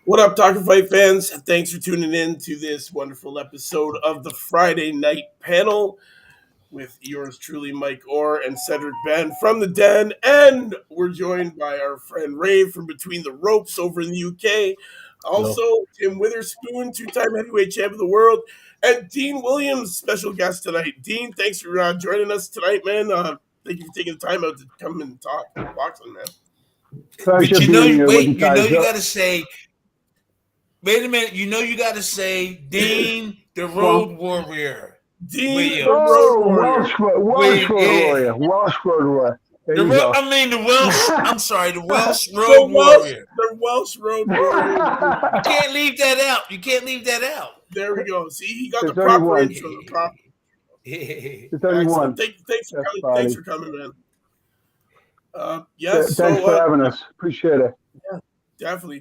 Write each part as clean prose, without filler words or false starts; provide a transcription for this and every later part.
What up, Talkin Fight fans? Thanks for tuning in to this wonderful episode of the Friday Night Panel with yours truly, Mike Orr and Cedric Ben from the Den. And we're joined by our friend Ray from Between the Ropes over in the UK. Also, Tim Witherspoon, two-time heavyweight champ of the world, and Dean Williams, special guest tonight. Dean, thanks for joining us tonight, man. Thank you for taking the time out to come and talk boxing, man. But you got to say, wait a minute, you got to say Dean the Road Warrior. Dean the Road Warrior. Welsh Road Warrior. The Welsh Road Warrior. The Welsh Road Warrior. You can't leave that out. There we go. See, he got the proper intro. There's only one. Thanks for coming, man. Thanks for having us. Appreciate it. Yeah, definitely.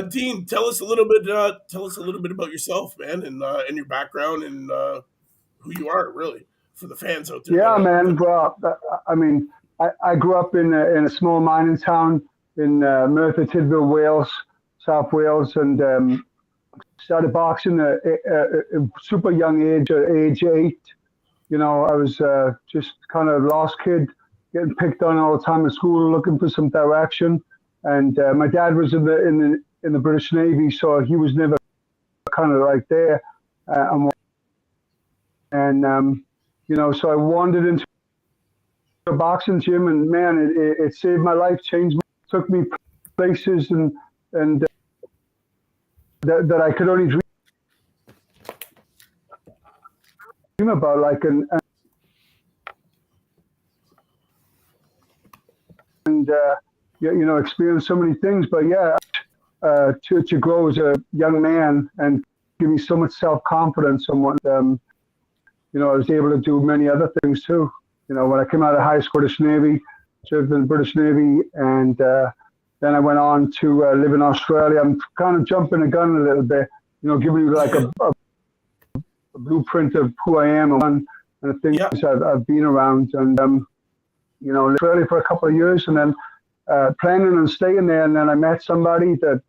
Dean, tell us a little bit about yourself, man, and your background and who you are, really, for the fans out there. Yeah, man. Well, I mean, I grew up in a small mining town in Merthyr Tydfil, Wales, South Wales, and started boxing at a super young age, at age 8. You know, I was just kind of lost kid, getting picked on all the time in school, looking for some direction. And my dad was in the British Navy, so he was never kind of like there. You know, so I wandered into a boxing gym, and man, it saved my life, took me places and that I could only dream about, like you know, experience so many things. But yeah, to grow as a young man and give me so much self-confidence, you know, I was able to do many other things too. You know, when I came out of high school, British Navy, served in the British Navy, and then I went on to live in Australia. I'm kind of jumping the gun a little bit, you know, giving you like a blueprint of who I am and the things I've been around. And, you know, lived Australia for a couple of years, and then planning on staying there. And then I met somebody that,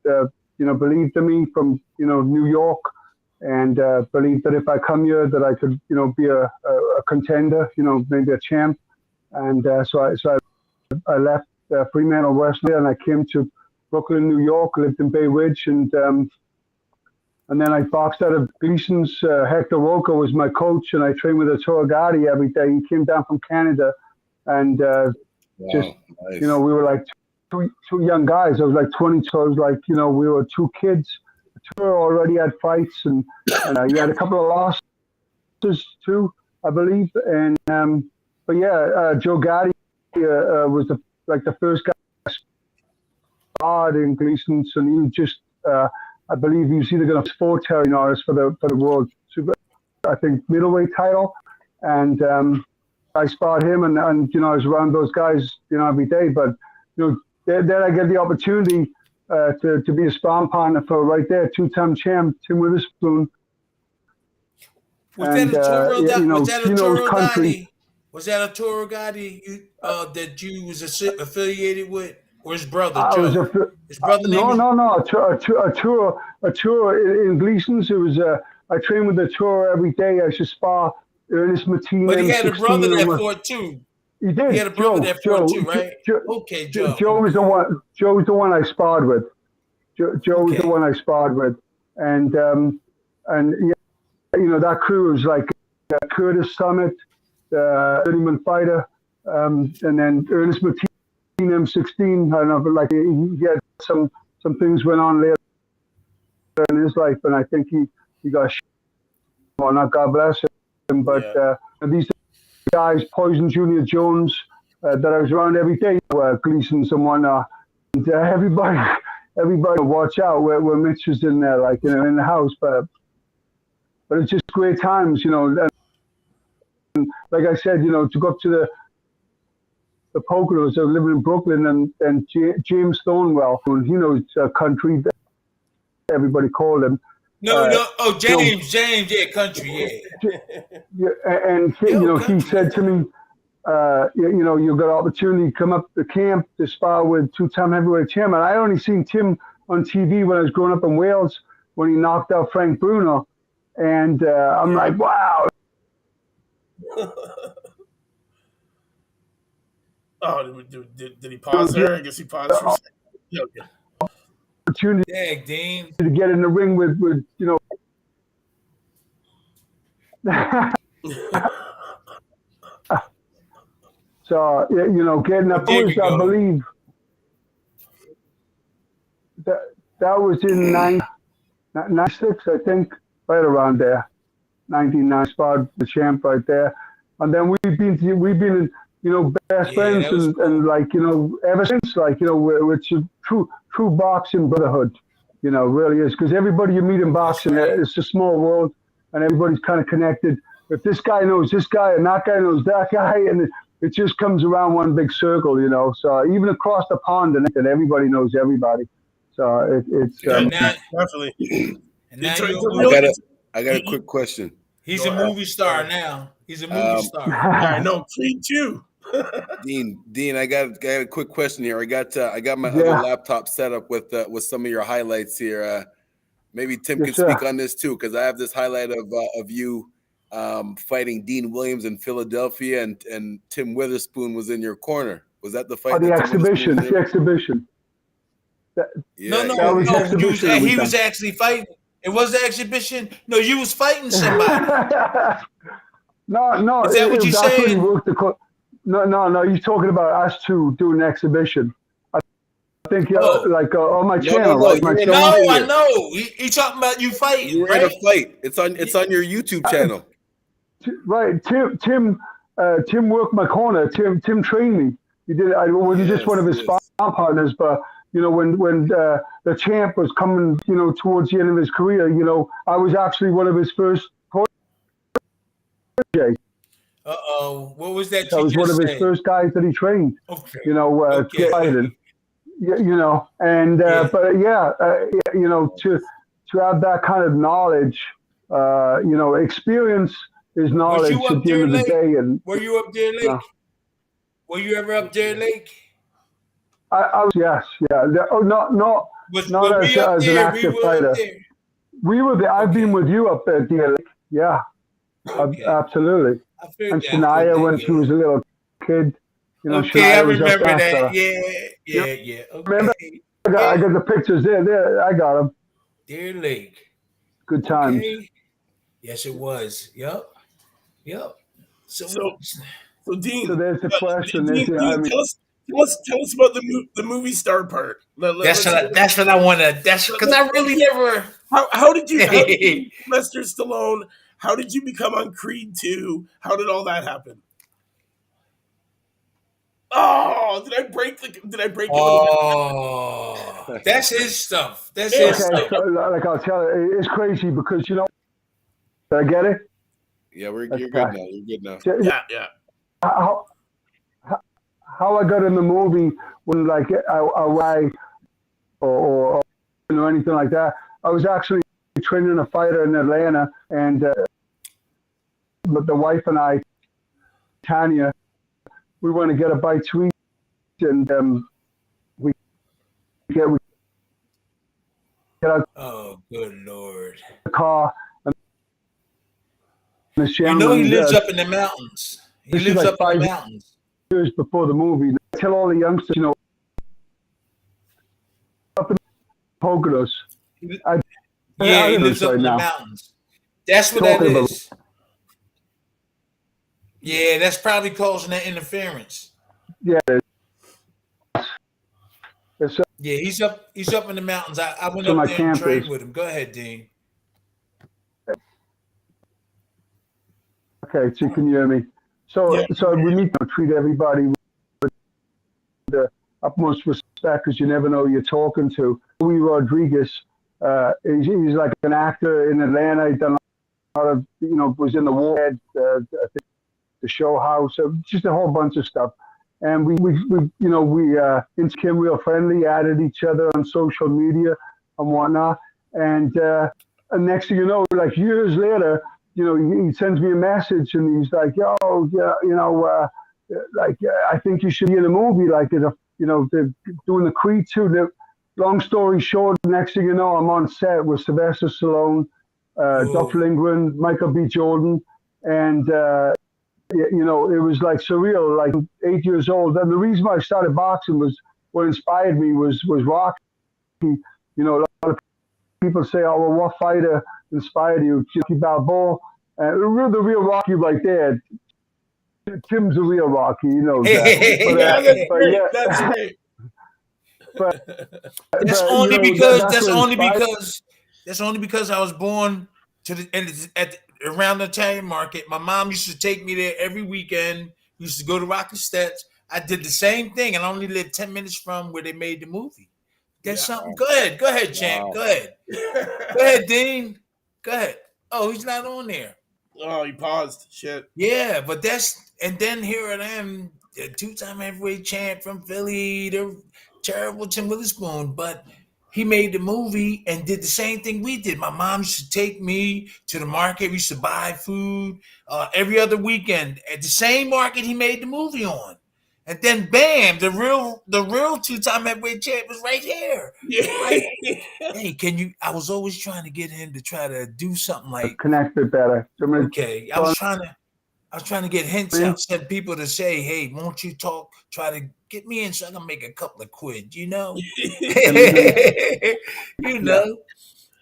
you know, believed in me from, you know, New York, and believed that if I come here that I could, you know, be a contender, you know, maybe a champ. And so I left Fremantle, Wesley, and I came to Brooklyn, New York, lived in Bay Ridge, and then I boxed out of Gleason's. Hector Roca was my coach, and I trained with Arturo Gatti every day. He came down from Canada, and nice. You know, we were like two young guys. I was like 20, so I was like, you know, we were two kids. Arturo already had fights, and he had a couple of losses too, I believe. And but yeah, Joe Gatti was the first guy hard in Gleason's, and he just I believe he was either going to sport Terry Norris for the world super, I think, middleweight title, and I sparred him, and you know, I was around those guys, you know, every day. But you know, then I get the opportunity to be a sparring partner for right there, two-time champ Tim Witherspoon. Was that a Toro Gotti that you was affiliated with, or his brother? His brother? No. Arturo in Gleason's. It was I trained with Arturo every day. I used to spar Ernest Martinez. But he had a brother that fought too. He did. He had a brother that fought too, right? Joe. Joe was the one. Joe was the one I sparred with. Joe was the one I sparred with, and yeah, you know, that crew was like Curtis Summit, the 30-man fighter, and then Ernest Martinez, M16. I don't know, but like he had some things went on later in his life, and I think he got well, not God bless him, but these guys, Poison Junior Jones, that I was around every day, Gleason's and whatnot, and everybody watch out where Mitch was in there, like, you know, in the house, but it's just great times, you know. And like I said, you know, to go up to the Poconos, I was living in Brooklyn, and James Stonewell, he knows country, everybody called him. James, yeah, country, yeah. And you know, he said to me, you know, you got an opportunity to come up to camp to spar with two-time heavyweight champ. And I only seen Tim on TV when I was growing up in Wales when he knocked out Frank Bruno, and I'm like, wow. Oh, did he pause there? I guess he paused for a second. Yeah, okay. Opportunity Yeah, Dean. to get in the ring with So getting up There was, you I go. believe that was in 96, I think, right around there. 1990 spot the champ right there, and then we've been best friends that was and cool. ever since it's a true boxing brotherhood, really is, because everybody you meet in That's boxing, right. it's a small world and everybody's kind of connected. If this guy knows this guy and that guy knows that guy, and it just comes around one big circle, So even across the pond, and everybody knows everybody. So it's Yeah, Now, definitely. and now It's you're a a I real. got movie. a I got a quick question. He's Go a ahead. movie star now. He's a movie Um, star. Yeah, I know. Creed too. Dean, I got a quick question here. I got my other yeah, laptop set up with some of your highlights here. Maybe Tim yes can sir. speak on this too, because I have this highlight of you fighting Dean Williams in Philadelphia, and Tim Witherspoon was in your corner. Was that the fight? The that Tim Witherspoon exhibition, was in? the exhibition. That, Yeah, that yeah, was the yeah. exhibition we He done. was actually fighting. It was the exhibition. No, you was fighting somebody. No, Is that what you're that's when he saying? worked No. You're talking about us two doing an exhibition. I think Oh. on my No, channel, no. right? My You were in a channel. fight No, I here. know. He talking about you You fighting, were in a right? fight. It's on your YouTube channel. Right. Tim worked my corner. Tim trained me. He did. I wasn't just one of his Yes. sparring partners, but when the champ was coming, towards the end of his career, I was actually one of his first proteges. What was that I you was one of just his said? first guys that he trained. Okay. To get fighting. And Yeah. but yeah, to have that kind of knowledge, experience is Was knowledge you at up the end there of the late? day. And Were you up there late? no, Were you ever up there late? I was, yes, yeah. Not Were we up as an there? We active were fighter. up there. We were there. I've been Okay. with you up there, dear. Yeah, Okay. absolutely. I figured And that. Shania when she was a little kid, Okay, I Shania was up remember there. that. So, Yeah. remember? Okay. I got the pictures there. I got them. Deer Lake. Good times. Okay. Yes, it was. Yep. So So Dean, So there's the question. Dean, tell us about the movie star part. that's what I want to. That's because I really never. How did you Sylvester Stallone? How did you become on Creed 2? How did all that happen? Oh, did I break it? Oh, that's his stuff. That's his Okay, stuff. so like I'll tell you, it's crazy because did I get it? Yeah, you're Okay. good now. You're good now. Yeah. How I got in the movie when I or anything like that. I was actually training a fighter in Atlanta, and but the wife and I, Tanya, we want to get a bite to eat, and we get out Oh, good Lord. the car. And this You know gentleman, he lives up in the mountains. He this is lives like up in the 5 mountains. years before the movie. I tell all the youngsters, up in Poconos. Yeah, he lives up right in the now. mountains. That's what that Talking about- is. Yeah, that's probably causing that interference. Yeah. It's, Yeah, he's up in the mountains. I went So up my there and camp trained is- with him. Go ahead, Dean. okay, so you can hear me. So we need to treat everybody with the utmost respect, because you never know who you're talking to. Louis Rodriguez, he's like an actor in Atlanta. He's done a lot of, was in the Warhead, I think the Show House, just a whole bunch of stuff. And we became real friendly, added each other on social media and whatnot. And next thing you know, like years later, he sends me a message and he's like, yo, I think you should be in a movie, like, they're doing the Creed 2. long story short, next thing you know, I'm on set with Sylvester Stallone, Dolph Lundgren, Michael B. Jordan, and you know, it was like surreal. Like 8 years old, and the reason why I started boxing was what inspired me was Rocky. You know, a lot of people say, "Oh, well, what fighter inspired you?" Rocky Balboa, the real Rocky right there. Tim's the real Rocky, you know that. That's great. That's only because I was born around the Italian market. My mom used to take me there every weekend. We used to go to Rocky Steps. I did the same thing, and I only lived 10 minutes from where they made the movie. That's something. Go ahead, champ. Go ahead, Dean. Go ahead. Oh, he's not on there. Oh, he paused. Shit. Yeah, but and then here I am, the 2-time heavyweight champ from Philly, the terrible Tim Witherspoon, but he made the movie and did the same thing we did. My mom used to take me to the market. We used to buy food every other weekend at the same market he made the movie on. And then bam, the real 2-time heavyweight champ was right here. Yeah. Right? Hey, I was always trying to get him to try to do something like connect it better. Okay. I was trying to get hints out, send people to say, hey, won't you try to get me in so I can make a couple of quid, you know? You know.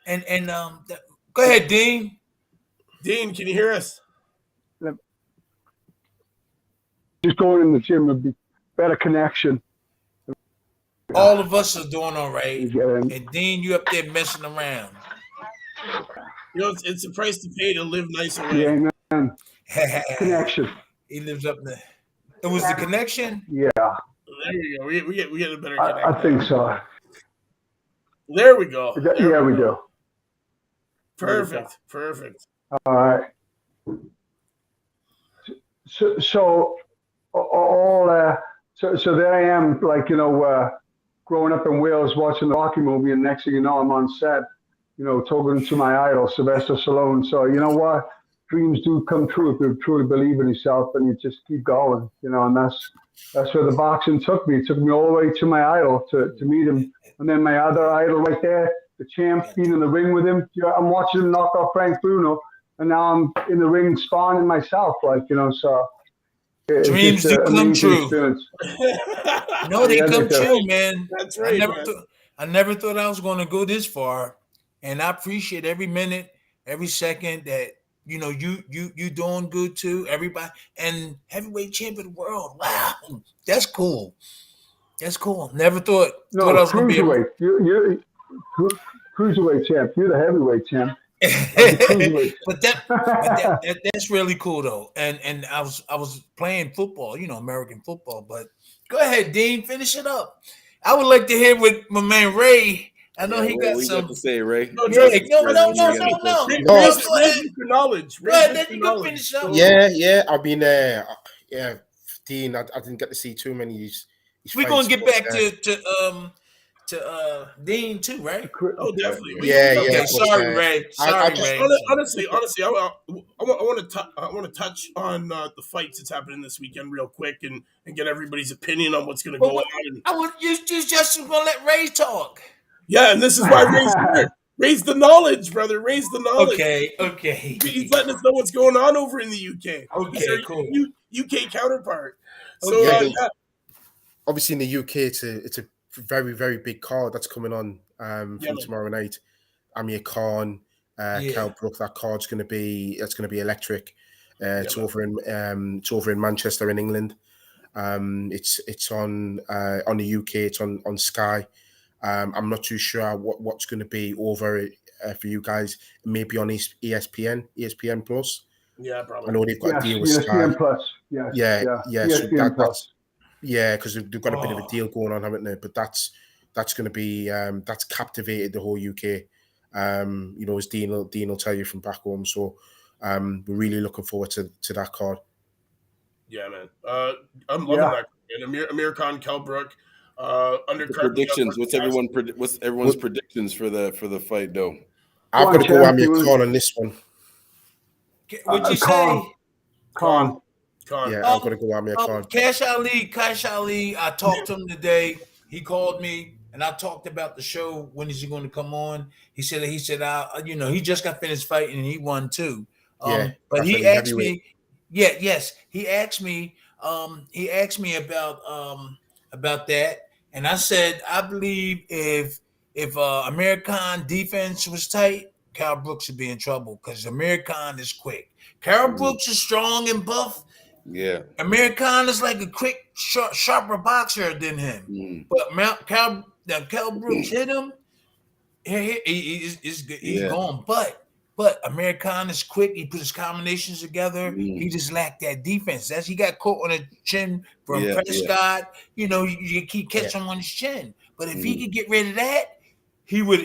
And go ahead, Dean. Dean, can you hear us? Just going in the gym would be better connection. All of us are doing all right. And Dean, you up there messing around. You know, it's a price to pay to live nice away. Yeah, amen. Connection. He lives up there. It was the connection? Yeah. There we go. We get a better connection. I think so. There we go. We do. Perfect. All right. So there I am, like, you know, growing up in Wales, watching the Rocky movie, and next thing you know, I'm on set, you know, talking to my idol, Sylvester Stallone. So you know what? Dreams do come true if you truly believe in yourself, and you just keep going, you know. And that's where the boxing took me. It took me all the way to my idol to meet him, and then my other idol right there, the champ, being in the ring with him. I'm watching him knock off Frank Bruno, and now I'm in the ring sparring myself, like, you know. So dreams do come true. No, they come true, true, man. That's right. I never thought I was going to go this far, and I appreciate every minute, every second that you know you doing good too. Everybody, and heavyweight champion of the world. Wow, that's cool. That's cool. Never thought I was going to be you're cruiserweight champ. You're the heavyweight champ. but that's really cool though. And I was playing football, you know, American football. But go ahead, Dean, finish it up. I would like to hear what my man Ray. I know he got something to say, Ray. No. Raise your knowledge. Go ahead, then you can finish up. Yeah. I've been Dean. I didn't get to see too many. We're gonna get back to Dean too, right? Oh, definitely. Yeah. Okay, sorry, Ray. Ray. Honestly, I want to touch on the fights that's happening this weekend real quick and get everybody's opinion on what's going to go on. I want you just gonna let Ray talk. Yeah, and this is why Ray's here. Raise the knowledge, brother. Raise the knowledge. Okay. He's letting us know what's going on over in the UK. Okay, cool. UK counterpart. So, obviously in the UK, it's a very, very big card that's coming on from tomorrow night. Amir Khan, Cal Brook. That card's going to be electric. It's over in Manchester in England. It's on the UK. It's on Sky. I'm not too sure what's going to be over for you guys. Maybe on ESPN Plus. Yeah, probably. I know they've got a deal with Sky. ESPN Plus. Yeah. ESPN So Plus. because they've got a bit of a deal going on, haven't they? But that's going to be that's captivated the whole UK. You know, as Dean will tell you from back home. So we're really looking forward to that card. Yeah, man. I'm loving that. And Amir Khan, Kel Brook, Undercard. Predictions. What's everyone's predictions for the fight, though? I've got to go Amir Khan on this one. What'd you say? Khan. Yeah, I'm going to go Amir Khan. Cash Ali, I talked to him today. He called me, and and I talked about the show. When is he going to come on? He said, he just got finished fighting and he won too. But he definitely asked heavyweight. me, he asked me about that, and I said I believe if Amir Khan defense was tight, Carl Brooks would be in trouble because Amir Khan is quick. Carl Brooks is strong and buff. Yeah. Amir Khan is like a quick, sharper boxer than him. But Cal Brooks hit him. He's gone. But Amir Khan is quick. He put his combinations together. He just lacked that defense. He got caught on the chin from Prescott. You keep catching him on his chin. But if he could get rid of that, he would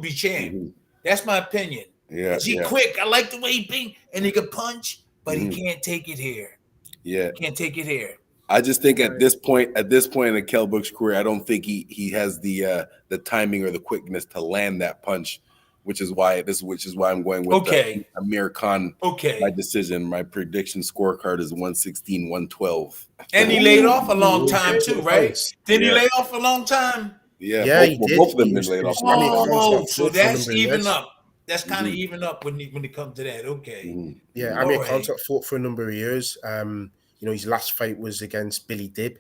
be champ. That's my opinion. Yeah, he quick. I like the way he beat, and he could punch, but he can't take it here. Yeah, can't take it here. I just think at this point in Kell Brook's career, I don't think he has the timing or the quickness to land that punch, which is why I'm going with Amir Khan. My decision, my prediction scorecard is 116-112. And he laid off a long time too, right? Didn't he lay off a long time? Yeah, both of them been laid off. Oh, so that's even up. That's kind of even up when it comes to that. Okay. Yeah, Amir Khan fought for a number of years. His last fight was against Billy Dib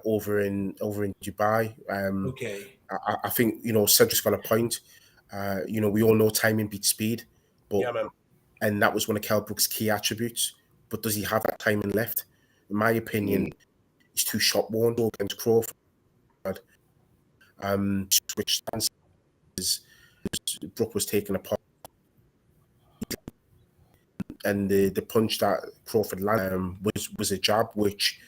over in Dubai. I think Cedric's got a point. We all know timing beats speed, but and that was one of Kell Brook's key attributes. But does he have that timing left? In my opinion, he's too shot worn against Crawford. Switch stances. Brook was taken apart, and the punch that Crawford landed was a jab, which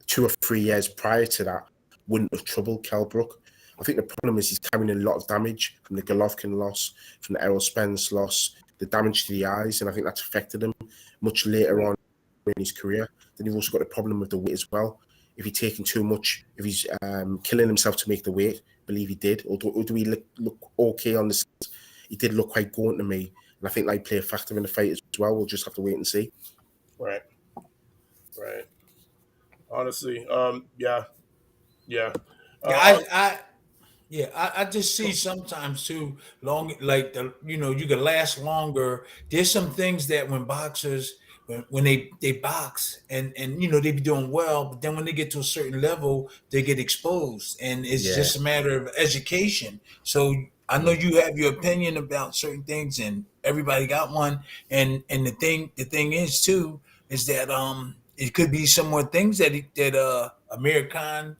2 or 3 years prior to that wouldn't have troubled Kell Brook. I think the problem is he's carrying a lot of damage from the Golovkin loss, from the Errol Spence loss, the damage to the eyes, and I think that's affected him much later on in his career. Then you've also got the problem with the weight as well. If he's taking too much, if he's killing himself to make the weight, I believe he did, or do we look okay on this? He did look quite gaunt to me, and I think that play a factor in the fight as well. We'll just have to wait and see. Right. Honestly, I just see sometimes too long, like you can last longer. There's some things that when boxers when they box and they be doing well, but then when they get to a certain level, they get exposed, and it's just a matter of education. So I know you have your opinion about certain things, and everybody got one. And the thing is too is that it could be some more things that Amir Khan,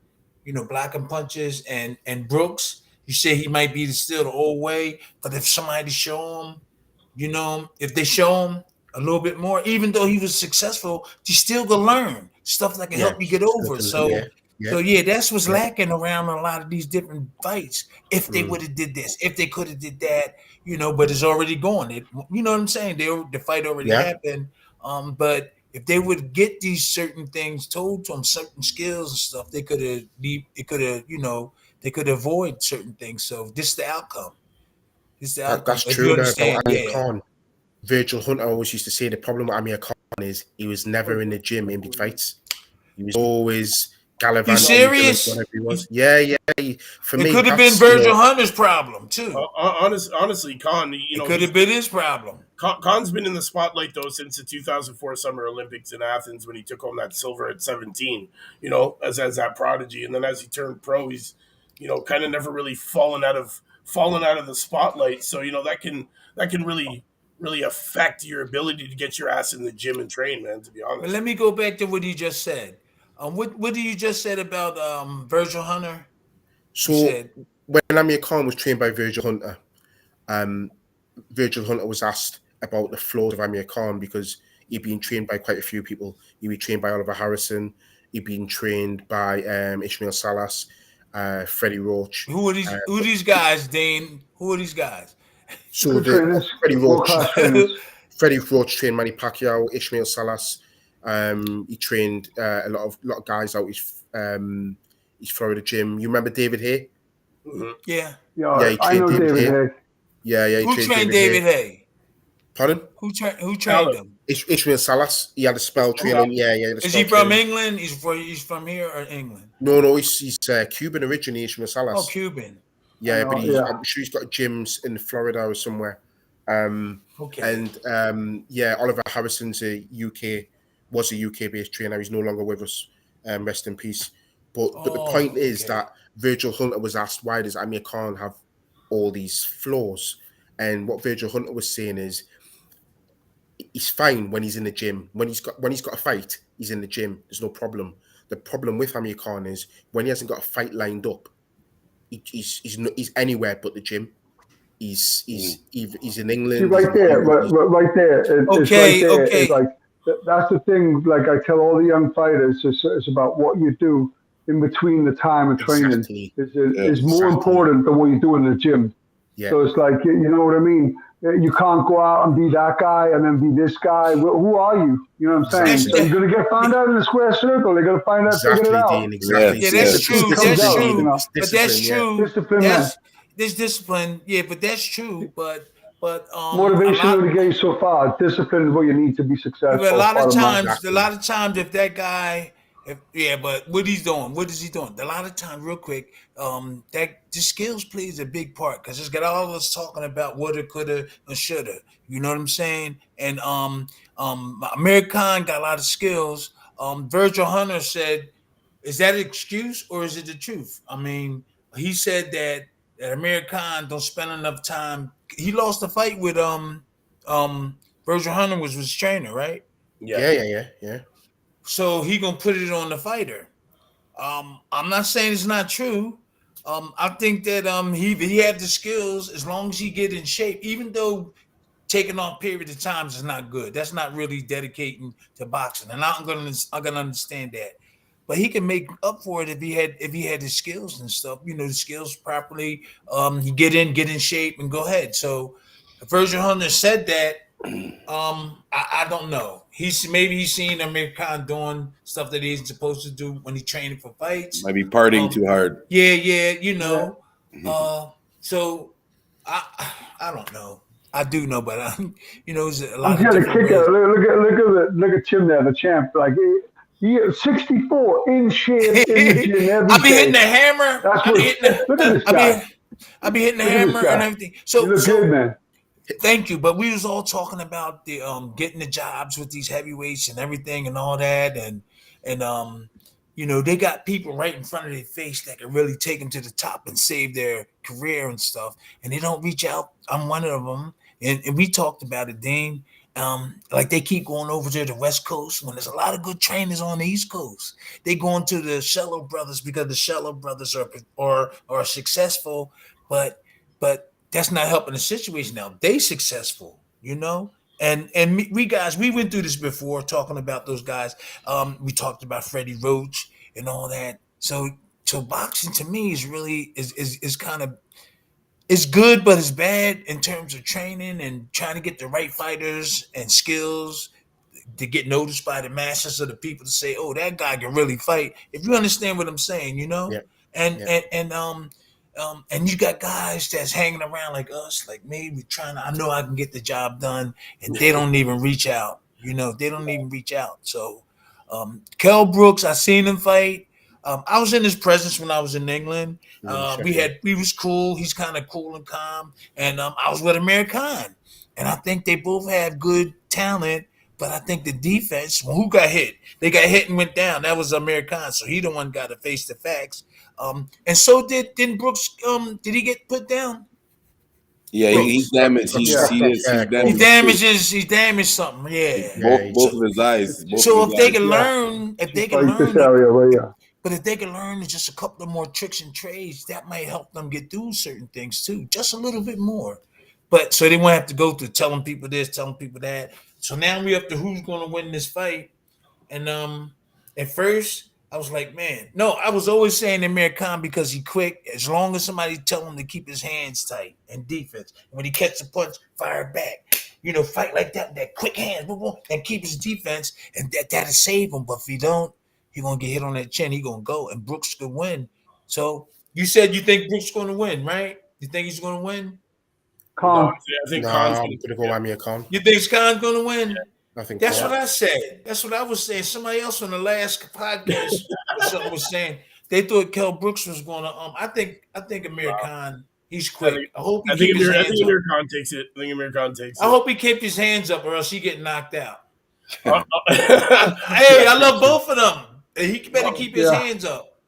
blocking punches and Brooks. You say he might be still the old way, but if somebody show him, if they show him a little bit more, even though he was successful, you still gonna learn stuff that can help you get over. So that's what's lacking around a lot of these different fights. If they would have did this, if they could have did that, but it's already gone. You know what I'm saying? The fight already happened. But if they would get these certain things told to them, certain skills and stuff, they could avoid certain things. So this is the outcome. That's true. Khan. Virgil Hunter always used to say the problem with Amir Khan is he was never in the gym in big fights. He was always gallivanting. You serious? Yeah. For me, it could have been Virgil Hunter's problem too. Honestly, Khan, it could have been his problem. Khan's been in the spotlight though since the 2004 Summer Olympics in Athens when he took home that silver at 17. As that prodigy, and then as he turned pro, he's kind of never really fallen out of the spotlight. So that can really affect your ability to get your ass in the gym and train, man, to be honest. But let me go back to what he just said. What did you just said about Virgil Hunter? So when Amir Khan was trained by Virgil Hunter, Virgil Hunter was asked about the flaws of Amir Khan because he'd been trained by quite a few people. He'd been trained by Oliver Harrison. He'd been trained by Ishmael Salas, Freddie Roach. Who are these guys, Dane? Who are these guys? So Freddie Roach trained Manny Pacquiao, Ishmael Salas. He trained a lot of guys out his Florida gym. You remember David Hay? Mm-hmm. Yeah. I know David Hay. Yeah. Who trained David Hay? Pardon? Who trained him? Ishmael Salas. He had a spell training. Yeah. Is he from England? He's from here or England? No. He's Cuban originally. Ishmael Salas. Oh, Cuban. Yeah, but I'm sure he's got gyms in Florida or somewhere. Okay. And Oliver Harrison's was a UK based trainer. He's no longer with us. Rest in peace. But the point is that Virgil Hunter was asked, why does Amir Khan have all these flaws? And what Virgil Hunter was saying is, he's fine when he's in the gym. When he's got a fight, he's in the gym. There's no problem. The problem with Amir Khan is when he hasn't got a fight lined up, he's anywhere but the gym. He's in England. See, right there. Okay. It's like that's the thing. Like I tell all the young fighters, it's about what you do in between the time of training. Is more important than what you do in the gym. Yeah. So it's like, you know what I mean? You can't go out and be that guy and then be this guy. Who are you? You know what I'm saying? So you're going to get found out in the square circle. They're going to find out, figure it out. Dean, exactly. Yeah, that's true. That's true. But that's true. Discipline, there's discipline. Yeah, but that's true. But motivation only get you so far. Discipline is what you need to be successful. But a lot of times, if that guy, but what is he doing? A lot of times, real quick, that the skills plays a big part because it's got all of us talking about woulda, coulda, and shoulda. You know what I'm saying? And Amir Khan got a lot of skills. Virgil Hunter said, "Is that an excuse or is it the truth?" I mean, he said that Amir Khan don't spend enough time. He lost the fight with Virgil Hunter was his trainer, right? Yeah. So he gonna put it on the fighter. I'm not saying it's not true. I think that he had the skills as long as he get in shape. Even though taking off period of times is not good. That's not really dedicating to boxing, and I'm gonna understand that. But he can make up for it if he had the skills and stuff. You know, the skills properly. You get in shape, and go ahead. So, Virgil Hunter said that. I don't know. He's seen Amir Khan doing stuff that he's supposed to do when he's training for fights. Might be partying too hard. Yeah. You know. So I don't know. I do know, but there's a lot of different ways. Look at Tim there, the champ. Like he is 64 in shape in the gym every I be day. hitting the hammer. Look at this guy. I be hitting the hammer and everything. So you look good, man. Thank you, but we was all talking about the getting the jobs with these heavyweights and everything and all that, and they got people right in front of their face that can really take them to the top and save their career and stuff, and they don't reach out. I'm one of them, and we talked about it, Dean. Like they keep going over to the West Coast when there's a lot of good trainers on the East Coast. They going to the Shello brothers because the Shello brothers are successful, but that's not helping the situation now. They successful, and we went through this before talking about those guys. We talked about Freddie Roach and all that. So boxing to me is really is kind of, it's good, but it's bad in terms of training and trying to get the right fighters and skills to get noticed by the masses of the people to say, oh, that guy can really fight. If you understand what I'm saying, Yeah. And you got guys that's hanging around like us, like me. I know I can get the job done, and they don't even reach out. They don't even reach out. So, Kell Brooks, I seen him fight. I was in his presence when I was in England. We was cool. He's kind of cool and calm. And I was with Amir Khan, and I think they both have good talent. But I think the defense, who got hit? They got hit and went down. That was Amir Khan. So he the one got to face the facts. And so didn't Brooks. Did he get put down? Yeah, he's damaged. He damaged something. Yeah, both of his eyes. So if they can learn, but if they can learn just a couple of more tricks and trades, that might help them get through certain things too, just a little bit more. But so they won't have to go through telling people this, telling people that. So now we up to who's going to win this fight. And at first I was like, man, no, I was always saying Amir Khan because he quick. As long as somebody tell him to keep his hands tight and defense, and when he catch a punch, fire back. Fight like that quick hands, and keep his defense, and that'll save him. But if he don't, he gonna get hit on that chin. He gonna go, and Brooks could win. So you said you think Brooks gonna win, right? You think he's gonna win? Khan. I think Khan's going to go Amir Khan. You think Khan's gonna win? Nothing. That's what I said. That's what I was saying. Somebody else on the last podcast or something was saying they thought Kell Brooks was going to. I think Amir Khan. He's quick. I hope he keep his hands up. Amir Khan takes it. I think Amir Khan takes it. I hope he kept his hands up, or else he get knocked out. Hey, I love both of them. He better keep his hands up.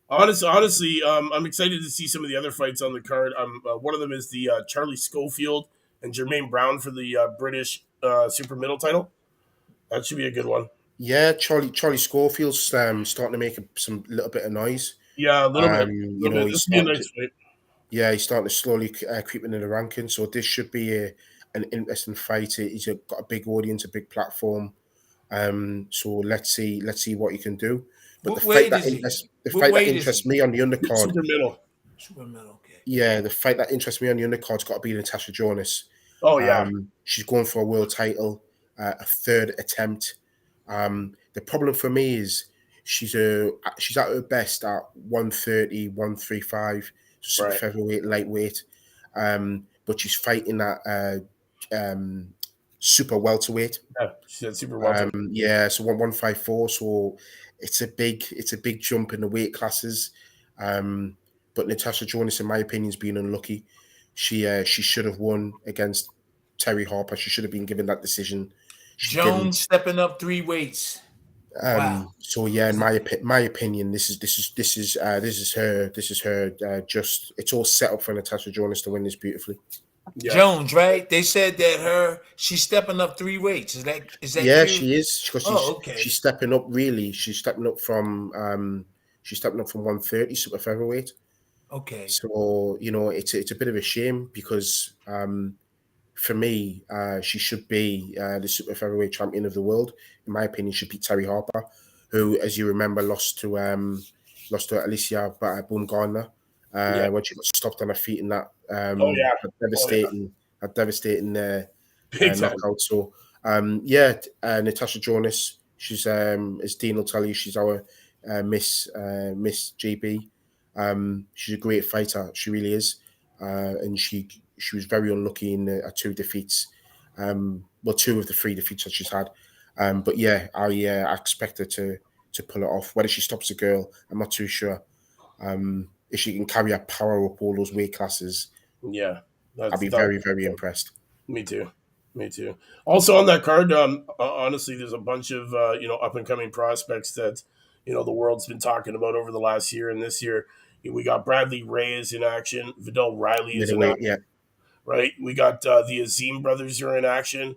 Honestly, I'm excited to see some of the other fights on the card. One of them is the Charlie Schofield and Jermaine Brown for the British super middle title. That should be a good one. Yeah, Charlie Schofield's starting to make some little bit of noise. Yeah, a little bit. You know, he's starting to slowly creep into the rankings. So this should be an interesting fight. He's got a big audience, a big platform. So let's see what he can do. But the fight that interests me on the undercard, super middle. Okay. Yeah, the fight that interests me on the undercard's got to be Natasha Jonas. Oh yeah, she's going for a world title, a third attempt. The problem for me is she's at her best at 130, 135, super featherweight, lightweight. But she's fighting at super welterweight. Yeah, she's at super welterweight. So 154. So it's a big jump in the weight classes. But Natasha Jonas, in my opinion, has been unlucky. She should have won against Terry Harper. She should have been given that decision. Jones stepping up 3 weights. Wow. So yeah, in my opinion, this is her. Just it's all set up for Natasha Jonas to win this beautifully. Yeah. Jones, right? They said that she's stepping up 3 weights. Is that? Yeah, true? she is. Okay. She's stepping up. Really, she's stepping up from 130 super featherweight. Okay. So it's a bit of a shame because for me, she should be the super featherweight champion of the world. In my opinion, she beat Terry Harper, who, as you remember, lost to Alicia Baumgartner when she got stopped on her feet in that devastating knockout. So Natasha Jonas, she's as Dean will tell you, she's our Miss GB. She's a great fighter, she really is, and she was very unlucky in 2 defeats. 2 of the 3 defeats that she's had. But yeah, I expect her to pull it off. Whether she stops a girl, I'm not too sure. If she can carry her power up all those weight classes, I'll be very, very impressed. Me too. Also on that card, honestly, there's a bunch of up and coming prospects that the world's been talking about over the last year and this year. We got Bradley Ray is in action. Vidal Riley is in action. Yeah. Right. We got the Azim brothers are in action.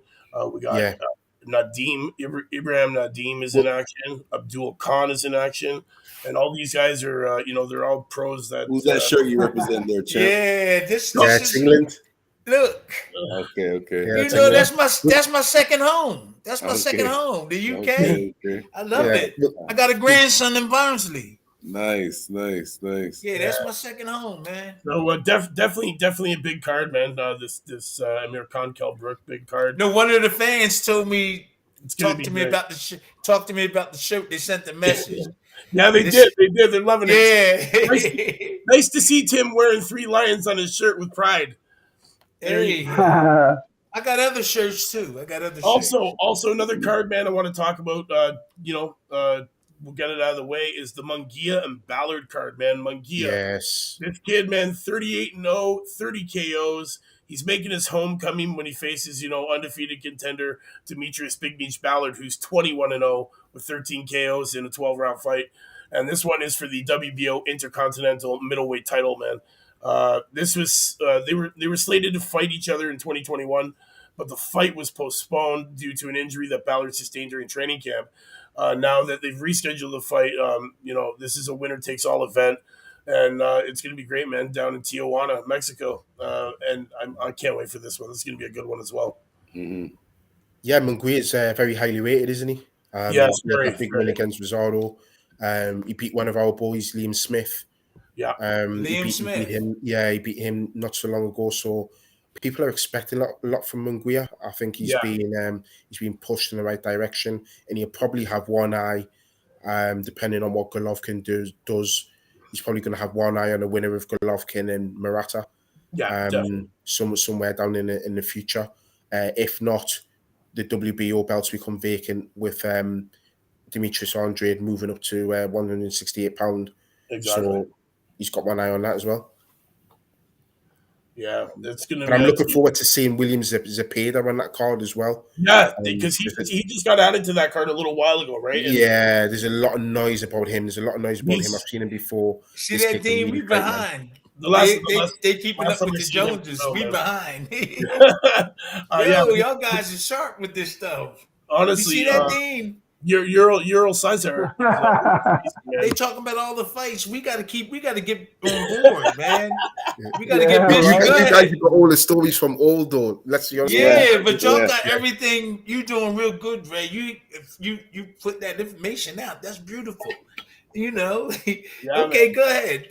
We got Nadim, Ibrahim Nadim is in action. Abdul Khan is in action. And all these guys are, they're all pros. Who's that shirt you represent there, champ? Yeah, this is England. Look. Okay. Yeah, that's my second home. That's my second home. The UK. Okay. I love it. I got a grandson in Barnsley. Nice. Yeah, that's my second home, man. So definitely a big card, man. This Amir Khan Kell Brook big card. No, one of the fans told me talk to me about the shirt. They sent the message. Yeah, they did. They're loving it. Yeah. Nice to see Tim wearing 3 lions on his shirt with pride. Hey. I got other shirts too. Also another card, man, I want to talk about. We'll get it out of the way. Is the Munguia and Ballard card, man? Munguia. Yes. This kid, man, 38-0, 30 KOs. He's making his homecoming when he faces, undefeated contender Demetrius Big Meech Ballard, who's 21-0 with 13 KOs in a 12-round fight. And this one is for the WBO Intercontinental Middleweight title, man. This was they were slated to fight each other in 2021, but the fight was postponed due to an injury that Ballard sustained during training camp. Now that they've rescheduled the fight, this is a winner-takes-all event, and it's going to be great, man, down in Tijuana, Mexico. And I can't wait for this one. This is going to be a good one as well. Mm-hmm. Yeah, Munguia is very highly rated, isn't he? Yes, a big win against Rosado. He beat one of our boys, Liam Smith. Yeah, He beat him not so long ago. So people are expecting a lot from Munguia. I think he's been pushed in the right direction, and he'll probably have one eye, depending on what Golovkin does. He's probably going to have one eye on the winner of Golovkin and Murata. Yeah, somewhere down in the future. If not, the WBO belts become vacant with Demetrius Andrade moving up to 168 pound. Exactly. So he's got one eye on that as well. Yeah, it's going to be. But I'm looking forward to seeing William Zepeda on that card as well. Yeah, because he just got added to that card a little while ago, right? And there's a lot of noise about him. There's a lot of noise about him. I've seen him before. See that team? We behind. They keeping up with the Joneses. We behind. Y'all guys are sharp with this stuff. Honestly, you see that team? Earl Sizer. They talking about all the fights. We gotta get on board, man. We gotta get busy. You guys got all the stories from old though. Let's be honest. Yeah, but y'all got everything. You doing real good, Ray. You put that information out. That's beautiful. You know. Okay, man. Go ahead.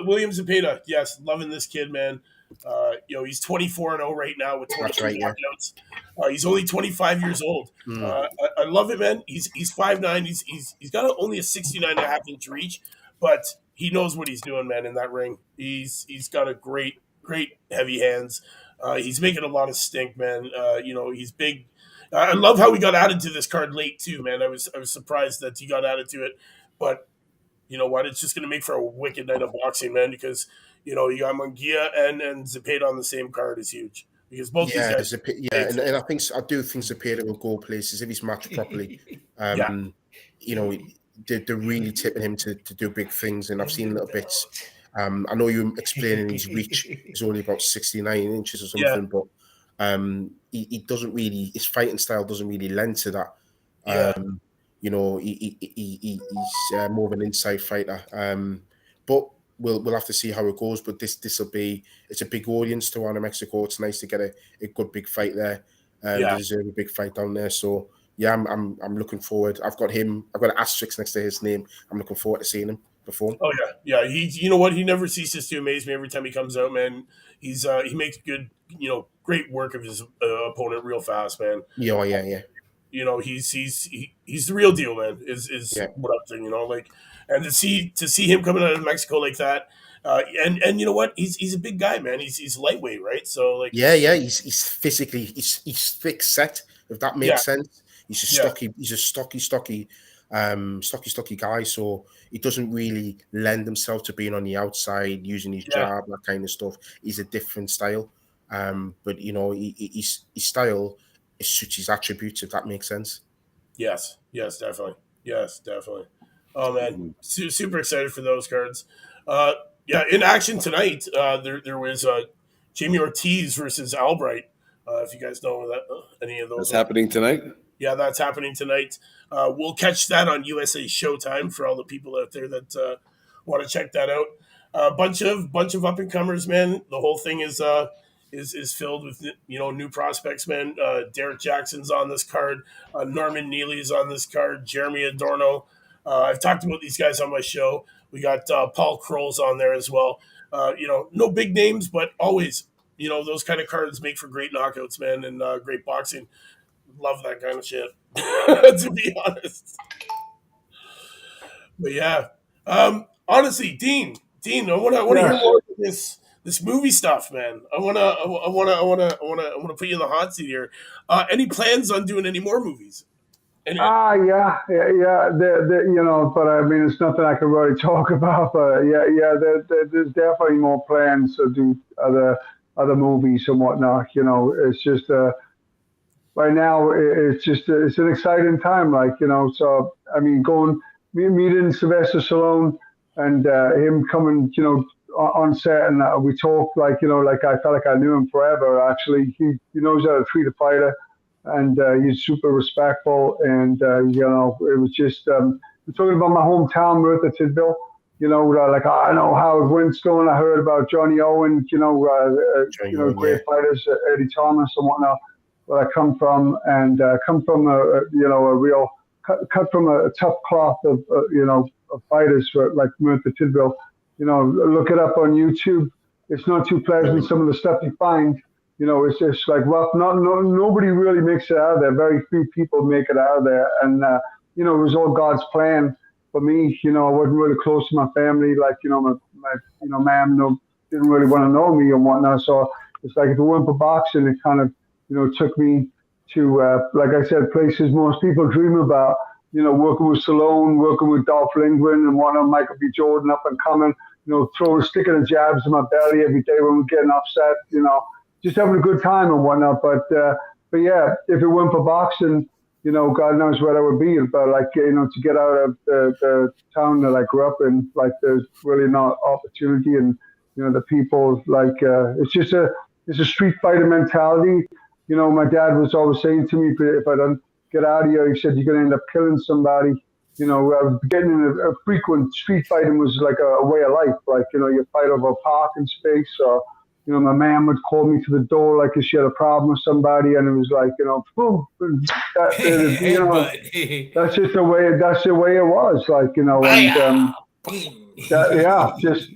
William Zepeda. Yes, loving this kid, man. He's 24-0 right now with 22 knockouts. He's only 25 years old. I love it, man. He's 5'9". He's got only a 69.5-inch reach, but he knows what he's doing, man. In that ring, he's got a great heavy hands. He's making a lot of stink, man. He's big. I love how he got added to this card late too, man. I was surprised that he got added to it, but you know what? It's just going to make for a wicked night of boxing, man. Because you got Munguia and Zepeda on the same card is huge. Because both these guys, and I do think Zepeda will go places if he's matched properly. They're really tipping him to do big things, and I've seen little bits. I know you're explaining his reach is only about 69 inches or something, but he doesn't really, his fighting style doesn't really lend to that. He's more of an inside fighter. But we'll have to see how it goes. But it's a big audience to Toronto, Mexico. It's nice to get a good big fight there. They deserve a big fight down there. So I'm looking forward. I've got Astrix next to his name. I'm looking forward to seeing him perform. Oh yeah. You know what? He never ceases to amaze me every time he comes out, man. He makes good, great work of his opponent real fast, man. Yeah. He's the real deal, man. Is what I'm saying, and to see him coming out of Mexico like that, and you know what? He's a big guy, man. He's lightweight, right? So he's physically he's thick set, if that makes sense. He's a stocky guy. So he doesn't really lend himself to being on the outside using his jab, that kind of stuff. He's a different style, but his style. It suits his attributes, if that makes sense. Yes, definitely. Oh man, super excited for those cards. In action tonight, there was Jamie Ortiz versus Albright. If you guys know that any of those. That's happening tonight. Yeah, that's happening tonight. We'll catch that on USA Showtime for all the people out there that want to check that out. Bunch of up and comers, man. The whole thing is filled with new prospects, man. Derek Jackson's on this card. Norman Neely's on this card. Jeremy Adorno. I've talked about these guys on my show. We got Paul Kroll's on there as well. No big names, but always those kind of cards make for great knockouts, man, and great boxing. Love that kind of shit, to be honest. But yeah, honestly, Dean, I want to hear more of this movie stuff, man. I wanna put you in the hot seat here. Any plans on doing any more movies? Yeah. But I mean, it's nothing I can really talk about. But there's definitely more plans to do other movies and whatnot. It's just right now it's an exciting time. So I mean, meeting Sylvester Stallone and him coming, on set, and we talked like I felt like I knew him forever. Actually, he knows how to treat a fighter, and he's super respectful. And it was just we're talking about my hometown, Merthyr Tydfil. I know Howard Winstone. I heard about Johnny Owen. Great fighters, Eddie Thomas and whatnot. Where I come from, and come from a real cut from a tough cloth of of fighters like Merthyr Tydfil. Look it up on YouTube. It's not too pleasant. Some of the stuff you find, it's just like rough. Nobody really makes it out of there. Very few people make it out of there. And, it was all God's plan for me. I wasn't really close to my family. Like, my mom didn't really want to know me and whatnot. So it's like if it weren't for boxing, it kind of, took me like I said, places most people dream about. Working with Stallone, working with Dolph Lundgren, and whatnot, Michael B. Jordan up and coming. Sticking the jabs in my belly every day when we're getting upset. Just having a good time and whatnot. But yeah, if it weren't for boxing, God knows where I would be. But to get out of the town that I grew up in, there's really not opportunity, and the people it's a street fighter mentality. My dad was always saying to me, if I don't get out of here, he said, you're going to end up killing somebody. I was getting in a frequent street fighting was like a way of life. You fight over a parking space, or my mom would call me to the door like if she had a problem with somebody, and it was like, boom. That's just the way. That's the way it was. Just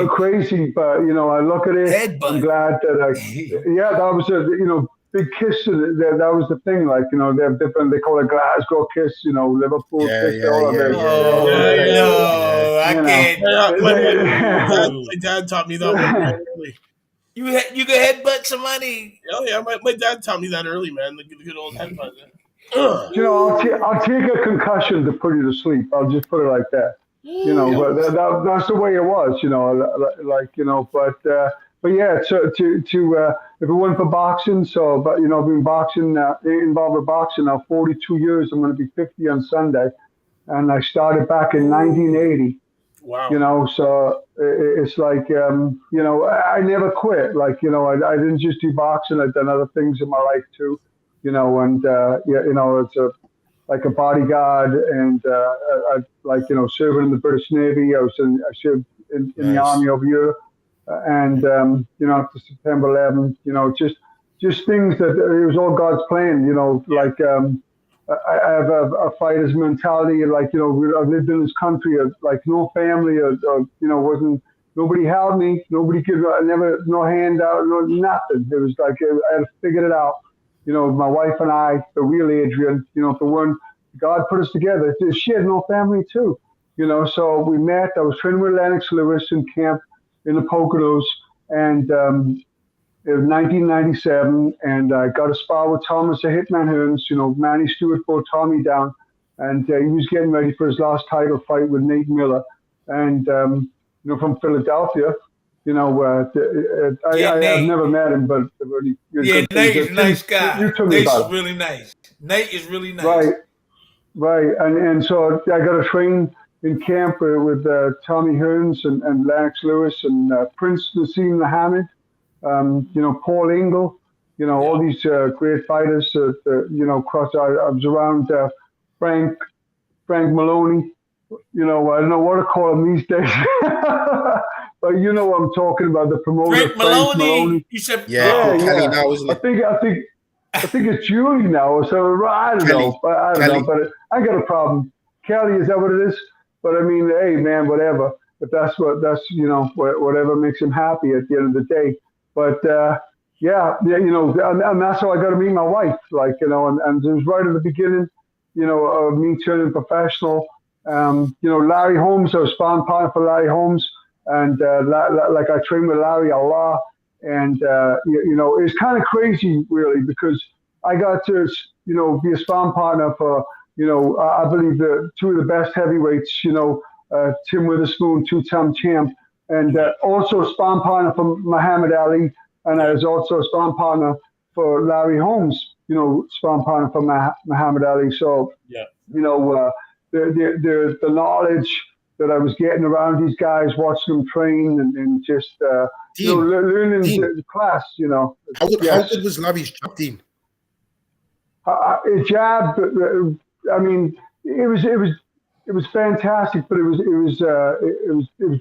crazy. But I look at it. I'm glad that that was a big kiss. That was the thing. They have different. They call it Glasgow kiss. Liverpool kiss. I can't. My dad taught me that one early. You can headbutt somebody. Oh yeah, my dad taught me that early, man. The good old headbutt. I'll take a concussion to put you to sleep. I'll just put it like that. But that's the way it was. But yeah. So if it weren't for boxing, I've been boxing involved with boxing now 42 years. I'm going to be 50 on Sunday, and I started back in 1980. Wow. So it's I never quit. I didn't just do boxing. I've done other things in my life too. It's a bodyguard, and serving in the British Navy. I served in the Army over here, and after September 11th, just things that it was all God's plan. I have a fighter's mentality. I've lived in this country, no family, wasn't nobody held me, nobody could never no handout, no nothing. It was I had to figure it out. My wife and I, the real Adrian, the one God put us together. She had no family too, So we met. I was training with Lennox Lewis in camp in the Poconos, and it was 1997, and I got a spar with Thomas the Hitman Hearns. Manny Stewart brought Tommy down, and he was getting ready for his last title fight with Nate Miller, and from Philadelphia. I've never met him, but Nate is a nice guy. Nate is really nice. Nate is really nice. Right, and so I got to train in camp with Tommy Hearns and Lennox Lewis and Prince Nassim Muhammad. Paul Engel, all these great fighters. I was around Frank Maloney. I don't know what to call him these days, but what I'm talking about. The promoter, Frank Maloney. You said, Kelly now, isn't it? I think it's Julie now. So I don't know, but I got a problem. Kelly, is that what it is? But I mean, hey, man, whatever. If that's whatever makes him happy at the end of the day. But and that's how I got to meet my wife. And it was right at the beginning, of me turning professional. Larry Holmes, I was sparring partner for Larry Holmes, and I trained with Larry a lot. And it's kind of crazy, really, because I got to be a sparring partner for I believe the two of the best heavyweights. Tim Witherspoon, two-time champ. And also a sparring partner for Muhammad Ali, and I was also a sparring partner for Larry Holmes, sparring partner for Muhammad Ali. So, the knowledge that I was getting around these guys, watching them train, and just learning the class. How good was Larry's jab, Dean? Jab. I mean, it was fantastic, but it was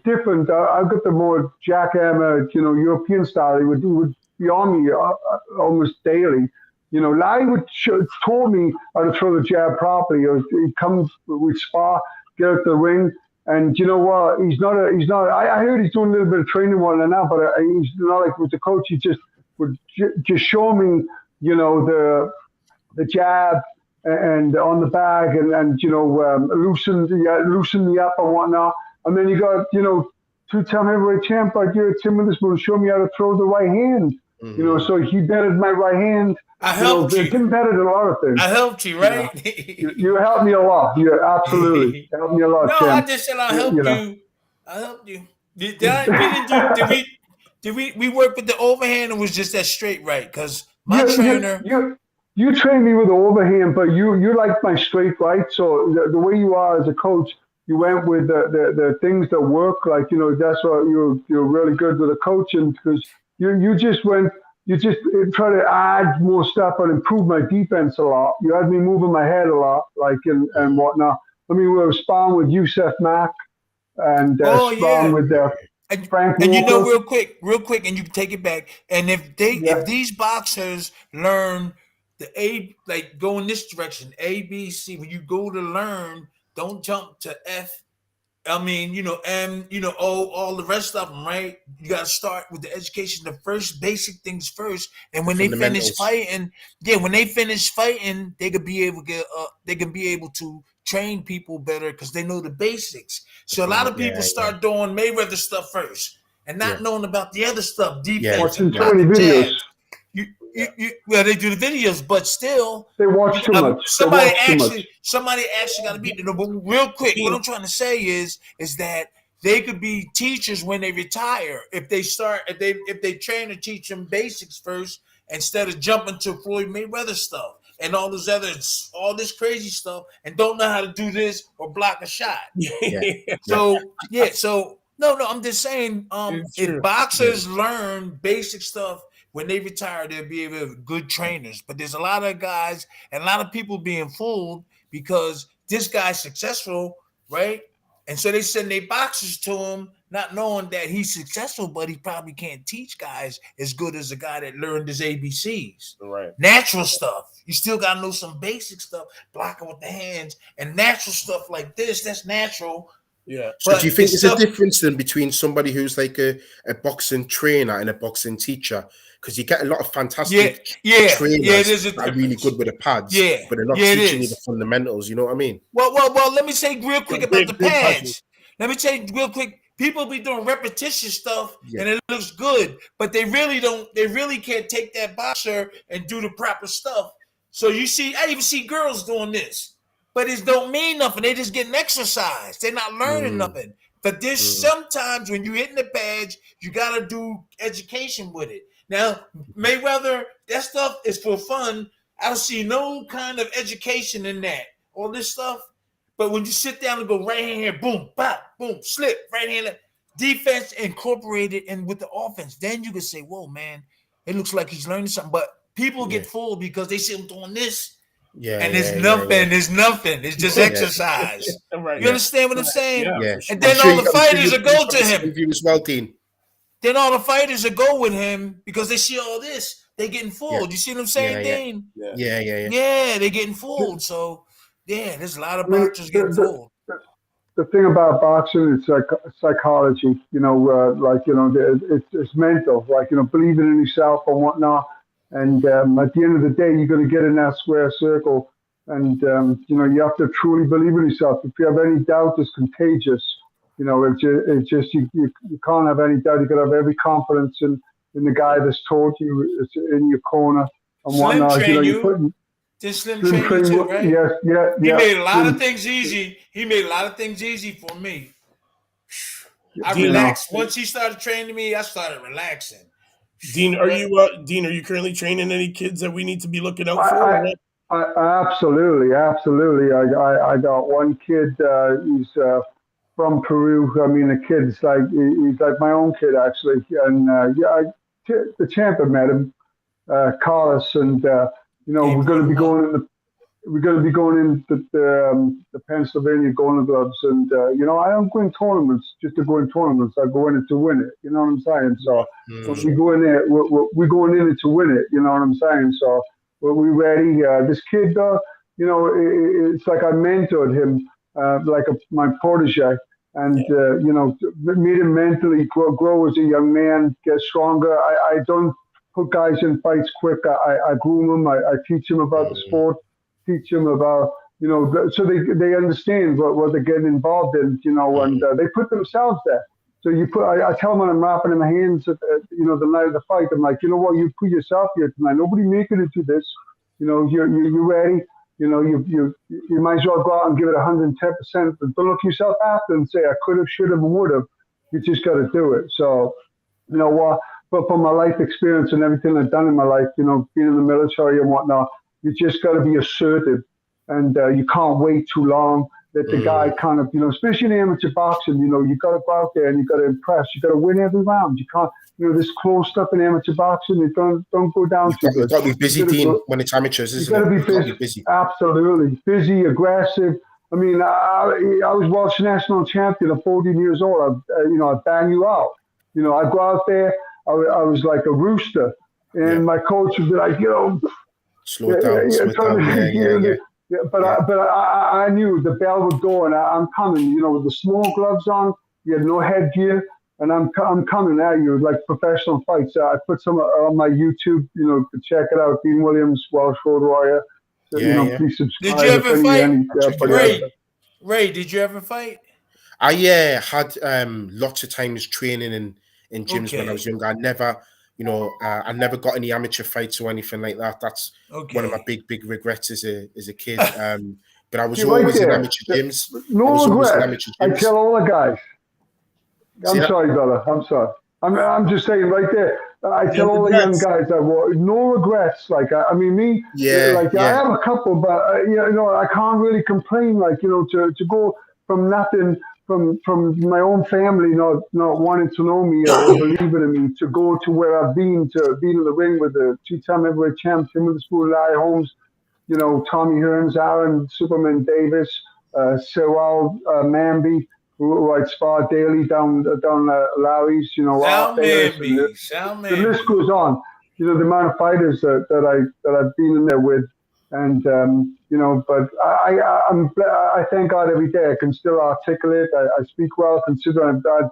different. I got the more jackhammer, European style. He would be on me almost daily. Larry taught me how to throw the jab properly. He'd come, we'd spar, get out the ring, and you know what? He's not. I heard he's doing a little bit of training one and now, but he's not like with the coach. He just would just show me, the jab. And on the bag, and loosen me up and whatnot. And then you got, two-time heavyweight champ like you, Tim Witherspoon, show me how to throw the right hand. So he bettered my right hand. I helped you. Tim bettered a lot of things. I helped you, right? You helped me a lot. You absolutely helped me a lot. No, Tim. I just said I helped you. I helped you. Did we work with the overhand, or was just that straight right? Because my trainer. You trained me with the overhand, but you like my straight right. So the way you are as a coach, you went with the things that work. Like, that's what you're really good with the coaching, because you just try to add more stuff and improve my defense a lot. You had me moving my head a lot, like, and whatnot. I mean, we were sparring with Yusef Mack and sparring with Frank and Walker. real quick, and you can take it back. And if these boxers learn like go in this direction, A, B, C, when you go to learn, don't jump to F. I mean, M, O, all the rest of them, right? You got to start with the education, the first basic things first. And when they finish fighting, they could be able to train people better because they know the basics. So a lot of people start doing Mayweather stuff first and not knowing about the other stuff, defense. Watching too many videos. Well, they do the videos, but still they watch too much. Somebody actually got to beat them. But real quick, what I'm trying to say is that they could be teachers when they retire if they train and teach them basics first instead of jumping to Floyd Mayweather stuff and all this crazy stuff and don't know how to do this or block a shot. So I'm just saying, if boxers learn basic stuff. When they retire, they'll be able to have good trainers. But there's a lot of guys and a lot of people being fooled because this guy's successful, right? And so they send their boxers to him, not knowing that he's successful, but he probably can't teach guys as good as a guy that learned his ABCs. Right. Natural stuff. You still got to know some basic stuff, blocking with the hands, and natural stuff like this, that's natural. Yeah. So do you think there's a difference then between somebody who's like a boxing trainer and a boxing teacher? Because you get a lot of fantastic trainers that are really good with the pads, but they're not teaching you the fundamentals. You know what I mean? Well, let me say real quick about the pads. Let me say real quick. People be doing repetition stuff and it looks good, but they really don't. They really can't take that boxer and do the proper stuff. So I even see girls doing this, but it don't mean nothing. They just getting exercise. They're not learning nothing. But there's sometimes when you hitting the pads, you got to do education with it. Now, Mayweather, that stuff is for fun. I don't see no kind of education in that. All this stuff. But when you sit down and go right hand here, boom, pop, boom, slip, right hand, defense incorporated in with the offense, then you can say, whoa, man, it looks like he's learning something. But people get fooled because they see him doing this. And there's nothing. There's nothing. It's just exercise. Right. You understand what I'm saying? Yeah. And then all the fighters will go to him. Then all the fighters will go with him because they see all this. They getting fooled. You see what I'm saying, Dean? Yeah, they're getting fooled. So, there's a lot of boxers getting fooled. The thing about boxing is psychology. It's mental. Believing in yourself and whatnot. And at the end of the day, you're going to get in that square circle. And, you have to truly believe in yourself. If you have any doubt, it's contagious. It's just you can't have any doubt. You got to have every confidence in the guy that's taught you, it's in your corner and whatnot. Slim train you. Slim train you too, right? Yes, He made a lot of things easy. He made a lot of things easy for me. I relaxed. Once he started training me, I started relaxing. Dean, are you currently training any kids that we need to be looking out for? Absolutely. I got one kid. He's from Peru. I mean, the kid's he's like my own kid actually. And the champ had met him, Carlos, and we're going to be going into the Pennsylvania Golden Gloves, and I don't go in tournaments just to go in tournaments. I go in it to win it. You know what I'm saying? So when we go in there, we're going in it to win it. You know what I'm saying? So we're ready. This kid, it's like I mentored him, my protege, and made him mentally grow as a young man, get stronger. I don't put guys in fights quick. I groom them. I teach them about the sport. Teach them about, so they understand what they're getting involved in, and they put themselves there. So I tell them when I'm wrapping in my hands, the night of the fight, I'm like, you know what, you put yourself here tonight. Nobody making it to this. You're ready. You might as well go out and give it 110%. But don't look yourself after and say, I could have, should have, and would have. You just got to do it. So, but from my life experience and everything I've done in my life, being in the military and whatnot, you just got to be assertive, and you can't wait too long. That the guy kind of, especially in amateur boxing, you got to go out there and you got to impress. You got to win every round. You can't, this close stuff in amateur boxing. It don't go down too good. You've got to be busy, Dean, when it's amateurs, isn't it? You've got to be busy. Absolutely. Busy, aggressive. I mean, I was Welsh national champion at 14 years old. I'd bang you out. I'd go out there. I was like a rooster. And my coach would be like, slow down. Yeah, but I knew the bell would go, and I'm coming. With the small gloves on, you had no headgear, and I'm coming at you like professional fights. I put some on my YouTube, check it out. Dean Williams, Welsh Road Warrior. So, please subscribe. Did you ever fight? Ray, did you ever fight? I had lots of times training in gyms when I was younger. I never got any amateur fights or anything like that. That's one of my big regrets as a kid. But I was always in amateur gyms. No regret. I tell all the guys. I'm sorry, brother. I'm sorry. I'm just saying right there. I tell all the young guys no regrets. Like I have a couple, but I can't really complain. Like to go from nothing. From my own family not wanting to know me or believing in me, to go to where I've been, to being in the ring with the two-time heavyweight champ, Tim Witherspoon, Larry Holmes, Tommy Hearns, Aaron Superman Davis, Cyril Manby, who I'd spar daily down Larry's, Sal Manby. The list goes on. The amount of fighters that I've been in there with. And but I thank God every day I can still articulate. I speak well, considering I've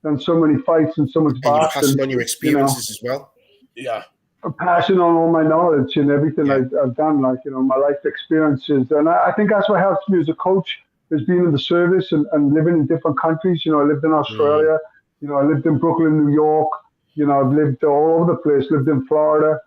done so many fights and so much boxing. You're passing on your experiences as well. Yeah, I'm passing on all my knowledge and everything I've done, my life experiences, and I think that's what helps me as a coach, is being in the service and living in different countries. I lived in Australia. I lived in Brooklyn, New York. I've lived all over the place. Lived in Florida.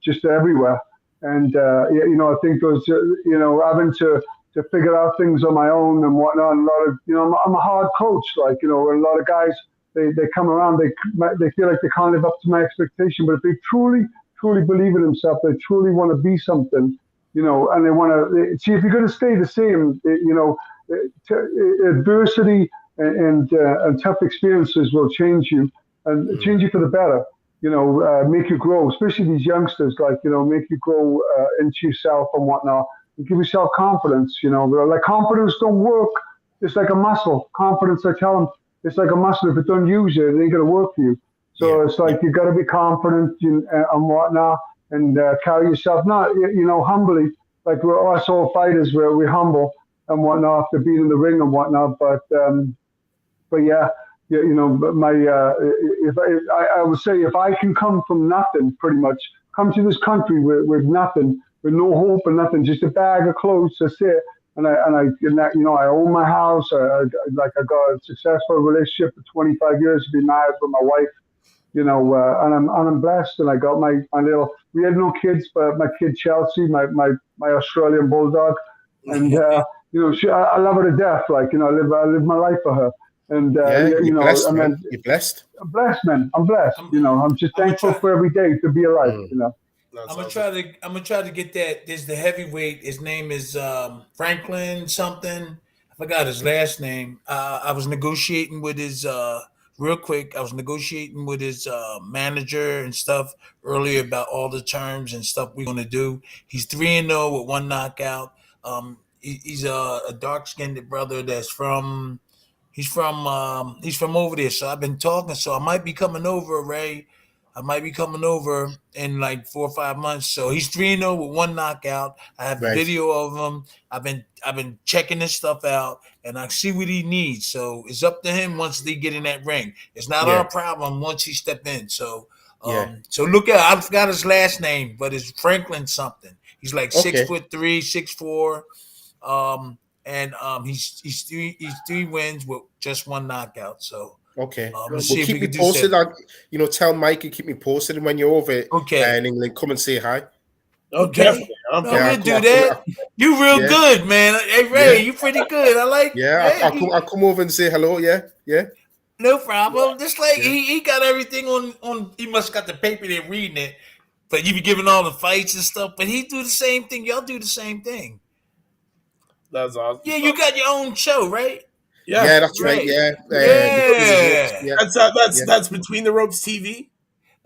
Just everywhere. And, I think those, having to figure out things on my own and whatnot, and a lot of, I'm a hard coach, and a lot of guys, they come around, they feel like they can't live up to my expectation, but if they truly believe in themselves, they truly want to be something, and they want to, see, if you're going to stay the same, adversity and tough experiences will change you, and change you for the better. Make you grow, especially these youngsters, make you grow into yourself and whatnot, and give yourself confidence, like confidence don't work. It's like a muscle. Confidence, I tell them, it's like a muscle. If it don't use it, it ain't going to work for you. So it's like, you got to be confident and whatnot, and carry yourself, not, humbly, like we're us all fighters, we're humble and whatnot after being in the ring and whatnot. But yeah. Yeah, I would say, if I can come from nothing, pretty much come to this country with nothing, with no hope and nothing, just a bag of clothes, that's it. And I own my house. I got a successful relationship for 25 years. Been married with my wife, and I'm blessed. And I got my little. We had no kids, but my kid Chelsea, my Australian bulldog, and I love her to death. I live my life for her. And you're blessed, man. You're blessed. I'm blessed, man. I'm blessed. I'm just thankful for every day to be alive. I'm gonna try to get that. There's the heavyweight. His name is Franklin something. I forgot his last name. I was negotiating with his real quick. I was negotiating with his manager and stuff earlier about all the terms and stuff we're gonna do. He's 3-0 with 1 knockout. He's a dark-skinned brother that's from. He's from over there, so I've been talking. So I might be coming over, Ray. I might be coming over in like 4 or 5 months. So he's 3-0 with 1 knockout. I have video of him. I've been checking this stuff out, and I see what he needs. So it's up to him once they get in that ring. It's not our problem once he step in. So so look at. I forgot his last name, but it's Franklin something. He's like 6'3", 6'4", and he's three wins with just one knockout. So okay, let's see if keep we me can do posted. something. Tell Mike and keep me posted. And when you're over Okay. in England, come and say hi. Okay. No, we'll do that. You real good, man. Hey Ray, you pretty good. I like. I'll come over and say hello. Yeah. No problem. Just like he got everything on. He must got the paper there reading it. But you be giving all the fights and stuff. But he do the same thing. Y'all do the same thing. That's awesome. Yeah, you got your own show, right? Yeah, that's right. Yeah. That's Between the Ropes TV.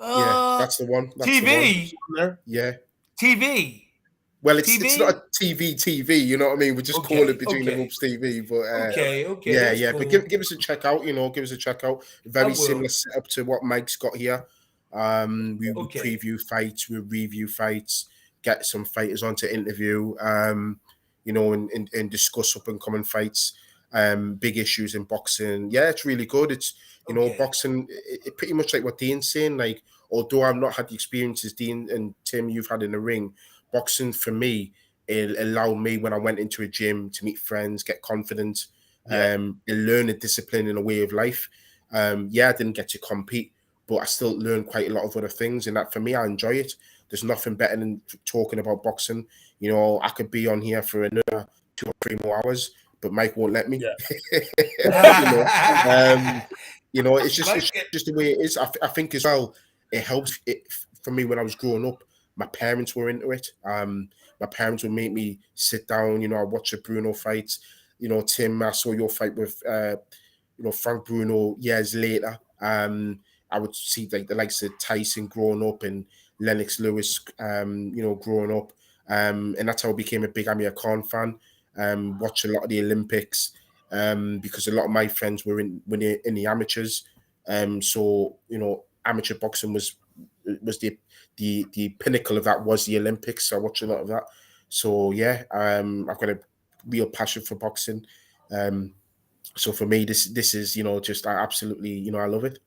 That's the one. That's TV. The one. There. Yeah. TV. Well, it's not a TV. You know what I mean? We just call it Between the Ropes TV. But yeah. Cool. But give us a check out. Give us a check out. Very similar setup to what Mike's got here. We preview fights, we review fights, get some fighters on to interview. And discuss up and coming fights, big issues in boxing. Yeah, it's really good. It's boxing. It pretty much like what Dean's saying. Like, although I've not had the experiences Dean and Tim you've had in the ring, boxing for me, it allowed me when I went into a gym to meet friends, get confident, and learn a discipline and a way of life. I didn't get to compete, but I still learned quite a lot of other things, and that for me, I enjoy it. There's nothing better than talking about boxing. I could be on here for another 2 or 3 more hours, but Mike won't let me. It's just the way it is. I think as well, it helps for me when I was growing up. My parents were into it. My parents would make me sit down. I watch the Bruno fights. Tim, I saw your fight with Frank Bruno years later. I would see like the likes of Tyson growing up and Lennox Lewis, growing up. And that's how I became a big Amir Khan fan. Watch a lot of the Olympics because a lot of my friends were in the amateurs. So amateur boxing was the pinnacle of that was the Olympics. So I watched a lot of that. So I've got a real passion for boxing. So for me, this is just I absolutely I love it.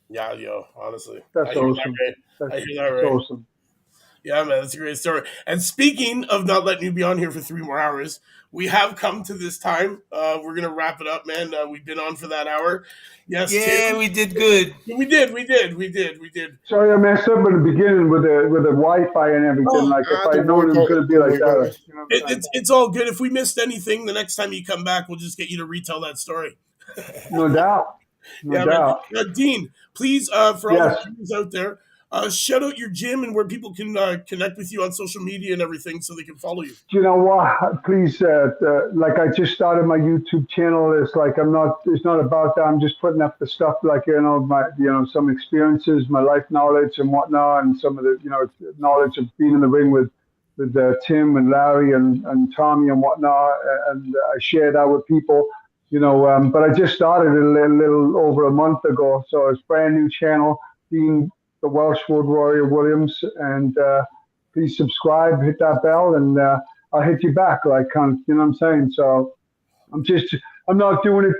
Yeah, honestly, that's awesome. I hear that right. Awesome. Yeah, man, that's a great story. And speaking of not letting you be on here for 3 more hours, we have come to this time. We're gonna wrap it up, man. We've been on for that hour. Yes, Tim. We did good. We did. Sorry, I messed up in the beginning with the Wi-Fi and everything. If I known it was gonna be like that, it's all good. If we missed anything, the next time you come back, we'll just get you to retell that story. No doubt. No doubt. Dean, please, for all the viewers out there, shout out your gym and where people can connect with you on social media and everything so they can follow you. You know what? Please, I just started my YouTube channel. It's not about that. I'm just putting up the stuff some experiences, my life knowledge and whatnot, and some of the, knowledge of being in the ring with Tim and Larry and Tommy and whatnot. And I share that with people. But I just started it a little over a month ago, so it's a brand new channel, Dean the Welsh Road Warrior Williams, and please subscribe, hit that bell, and I'll hit you back. You know what I'm saying? So I'm not doing it,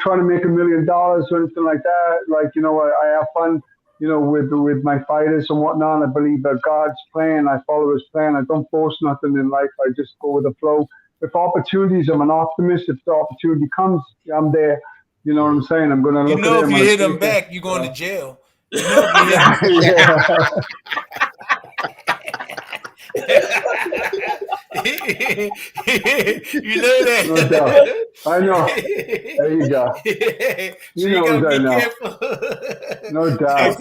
trying to make $1 million or anything like that. I have fun, with my fighters and whatnot. I believe that God's plan. I follow His plan. I don't force nothing in life. I just go with the flow. If opportunities, I'm an optimist. If the opportunity comes, I'm there. You know what I'm saying? I'm going to look at it. If you hit them back, you're going to jail. You know that. No doubt. I know. There you go. You know that now. No doubt.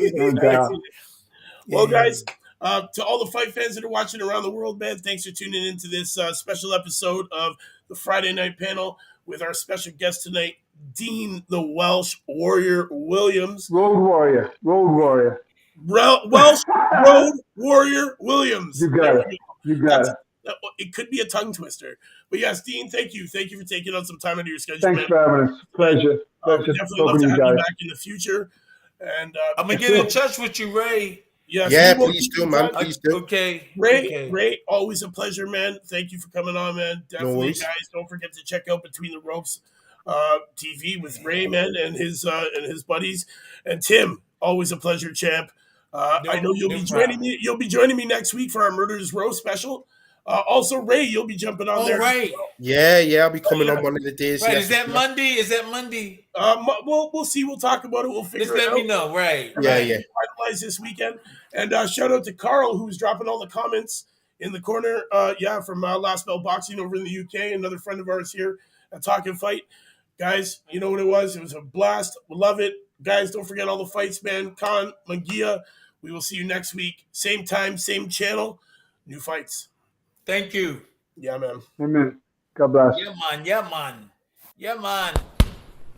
Well, guys, to all the fight fans that are watching around the world, man, thanks for tuning into this special episode of the Friday Night Panel with our special guest tonight, Dean the Welsh Warrior Williams. Road Warrior. Welsh Road Warrior Williams. You got it. It could be a tongue twister. But yes, Dean, thank you. Thank you for taking on some time out of your schedule. Thanks for having us. Pleasure. Definitely love to have you back in the future. And I'm going to get in touch with you, Ray. Yes, please do, man. Please do. Okay. Ray, always a pleasure, man. Thank you for coming on, man. Definitely, guys, don't forget to check out Between the Ropes TV with Ray, man, and his buddies. And Tim, always a pleasure, champ. I know you'll be joining me. You'll be joining me next week for our Murderers Row special. Also, Ray, you'll be jumping on there. Right. Yeah, I'll be coming on one of the days. Right, Yeah, is that Monday? Is that Monday? We'll see. We'll talk about it. We'll figure Just it out. let me know. Right. Yeah. Finalize this weekend. And shout out to Carl, who's dropping all the comments in the corner. From Last Bell Boxing over in the UK. Another friend of ours here at Talkin Fight. Guys, you know what it was? It was a blast. We love it. Guys, don't forget all the fights, man. Khan, Mangia. We will see you next week. Same time, same channel. New fights. Thank you. Yeah, man. Amen. God bless. Yeah, man.